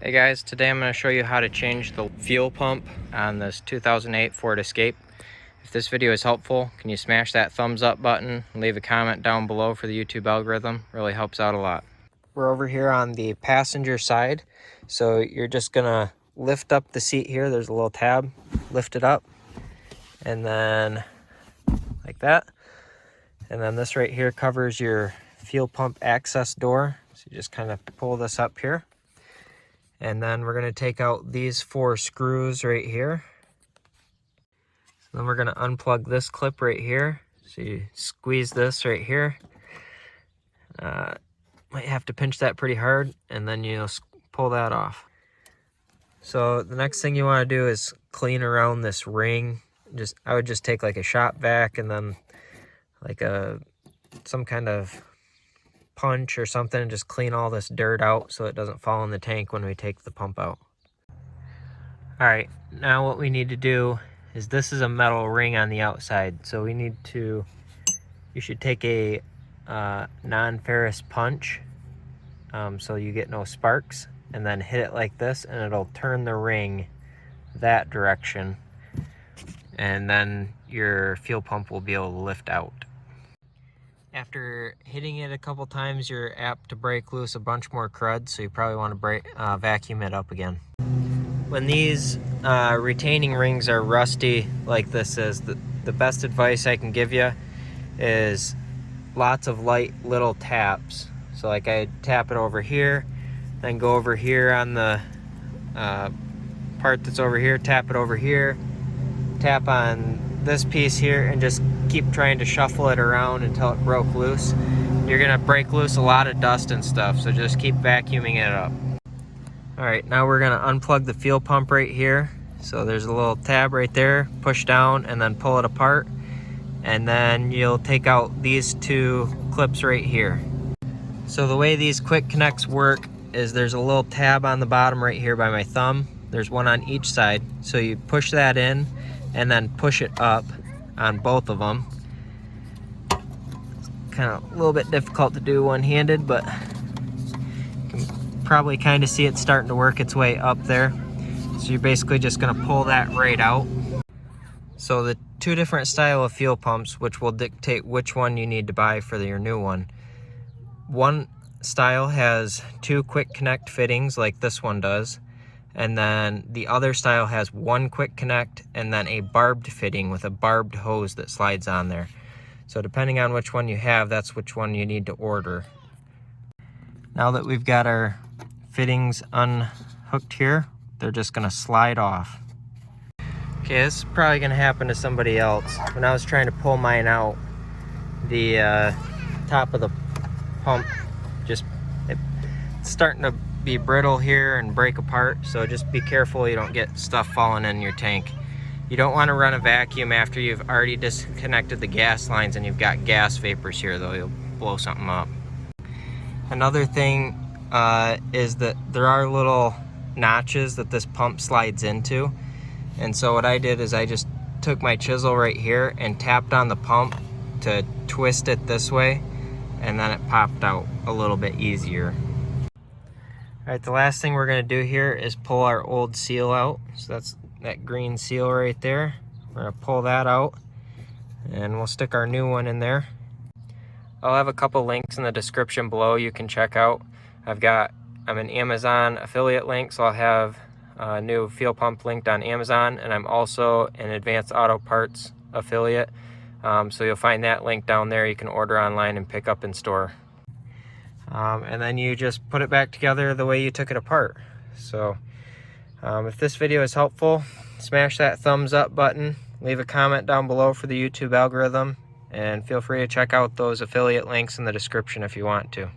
Hey guys, today I'm going to show you how to change the fuel pump on this 2008 Ford Escape. If this video is helpful, can you smash that thumbs up button and leave a comment down below for the YouTube algorithm? Really helps out a lot. We're over here on the passenger side, so you're just going to lift up the seat here. There's a little tab, lift it up, and then like that. And then this right here covers your fuel pump access door. So you just kind of pull this up here. And then we're going to take out these 4 screws right here. So then we're going to unplug this clip right here. So you squeeze this right here. Might have to pinch that pretty hard, and then you'll pull that off. So the next thing you want to do is clean around this ring. I would just take like a shop vac and then like some kind of punch or something and just clean all this dirt out so it doesn't fall in the tank when we take the pump out. All right, now what we need to do is, this is a metal ring on the outside, so you should take a non-ferrous punch so you get no sparks, and then hit it like this and it'll turn the ring that direction, and then your fuel pump will be able to lift out. After hitting it a couple times, you're apt to break loose a bunch more crud, so you probably want to vacuum it up again. When these retaining rings are rusty like this is, the best advice I can give you is lots of light little taps. So like I tap it over here, then go over here on the part that's over here, tap it over here, tap on this piece here, and just keep trying to shuffle it around until it broke loose. You're gonna break loose a lot of dust and stuff, so just keep vacuuming it up. All right, now we're gonna unplug the fuel pump right here. So there's a little tab right there, push down and then pull it apart. And then you'll take out these 2 clips right here. So the way these quick connects work is there's a little tab on the bottom right here by my thumb. There's one on each side. So you push that in and then push it up on both of them. Kind of a little bit difficult to do one-handed, but you can probably kind of see it starting to work its way up there. So you're basically just going to pull that right out. So the 2 different style of fuel pumps, which will dictate which one you need to buy for your new one. One style has 2 quick connect fittings like this one does, and then the other style has 1 quick connect and then a barbed fitting with a barbed hose that slides on there. So depending on which one you have, that's which one you need to order. Now that we've got our fittings unhooked here, they're just going to slide off. Okay, this is probably going to happen to somebody else. When I was trying to pull mine out, the top of the pump it's starting to be brittle here and break apart, so just be careful you don't get stuff falling in your tank. You don't want to run a vacuum after you've already disconnected the gas lines and you've got gas vapors here, though. You'll blow something up. Another thing is that there are little notches that this pump slides into, and so what I did is I just took my chisel right here and tapped on the pump to twist it this way, and then it popped out a little bit easier. All right, the last thing we're going to do here is pull our old seal out. So that's that green seal right there. We're going to pull that out and we'll stick our new one in there. I'll have a couple links in the description below you can check out. I'm an Amazon affiliate link, so I'll have a new fuel pump linked on Amazon, and I'm also an Advanced Auto Parts affiliate. So you'll find that link down there. You can order online and pick up in store. And then you just put it back together the way you took it apart. So if this video is helpful, smash that thumbs up button, leave a comment down below for the YouTube algorithm, and feel free to check out those affiliate links in the description if you want to.